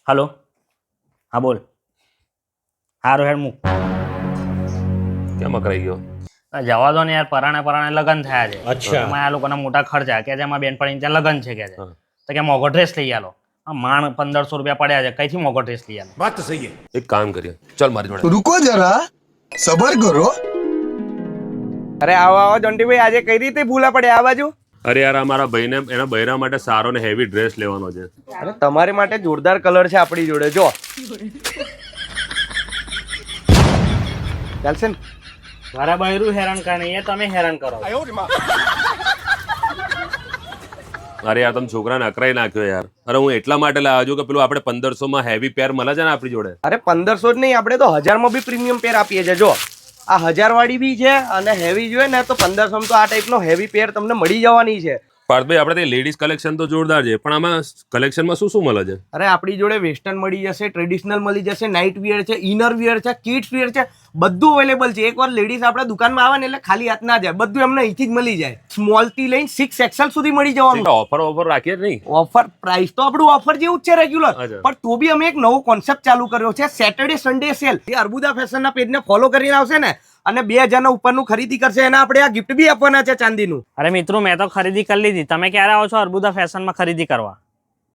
Hello, હા બોલ. હારું હેડ મૂક. કેમ અકળાઈ ગયો? જવા દો ને યાર, પરાણે લગ્ન થયા છે. અચ્છા. એમાં આ લોકોના મોટા ખર્ચા કે છે, એમાં બેનપણી ત્યાં લગ્ન છે કે છે, હા. તો કે મોઘો ડ્રેસ લઈ આલો. માણ 1500 રૂપિયા પડ્યા છે, કઈથી મોઘો ડ્રેસ લઈ આલો? बात तो सही है. એક કામ કરીએ, ચલ મારી જોડે. रुको जरा सबर करो. અરે આવો આવો જોન્ટીભાઈ, આજે કઈ રીતે ભૂલા પડે આ બાજુ? અરે યાર, આ મારા ભાઈને એના બૈરા માટે સારો ને હેવી ડ્રેસ લેવાનો છે. અરે તમારી માટે જોરદાર કલર છે આપણી જોડે, જો ચાલશે ને? મારા બૈરું હેરાન કરે નહીં, એ તમે હેરાન કરો. અરે યાર, તમે છોકરાને અકરાઈ નાખ્યો યાર. અરે હું એટલા માટે લાવ્યો છું કે પેલું આપણે 1500 માં હેવી પેર મળે છે ને આપણી જોડે. અરે 1500 જ નહીં, આપણે તો 1000 માં બી પ્રીમિયમ પેર આપીએ છીએ. જો આ 1000 વાળી બી છે અને હેવી જોઈએ ને તો 1500 માં તો આ ટાઈપનો હેવી પેર તમને મળી જવાની છે. પાર્થભાઈ, આપણે ત્યાં લેડીઝ કલેક્શન તો જોરદાર છે, પણ આમાં કલેક્શનમાં શું શું મળે છે? અરે આપણી જોડે વેસ્ટર્ન મળી જશે, ટ્રેડિશનલ મળી જશે, નાઇટ વિયર છે, ઇનર વિયર છે, કિડ્સ વિયર છે, બધું અવેલેબલ છે. એકવાર લેડીઝ આપણા દુકાનમાં આવે ને એટલે ખાલી હાથ ના જાય, બધું એમને અહીંથી જ મળી જાય. સ્મોલ થી લઈને 6XL સુધી મળી જવાનું. ઓફર રાખીએ જ નહીં? ઓફર પ્રાઇસ તો આપણું ઓફર જેવું જ છે રેગ્યુલર, અચ્છા. પણ તો બી અમે એક નવો કોન્સેપ્ટ ચાલુ કર્યો છે, સેટરડે સન્ડે સેલ. એ અર્બુદા ફેશનના પેજને ફોલો કરીને આવશે ને અને 2000 ના ઉપરનું ખરીદી કરશે એને આપણે આ ગિફ્ટ બી આપવાના છે ચાંદીનું. અરે મિત્રો, મેં તો ખરીદી કરી લીધી. તમે ક્યારે આવો છો અર્બુદા ફેશનમાં ખરીદી કરવા?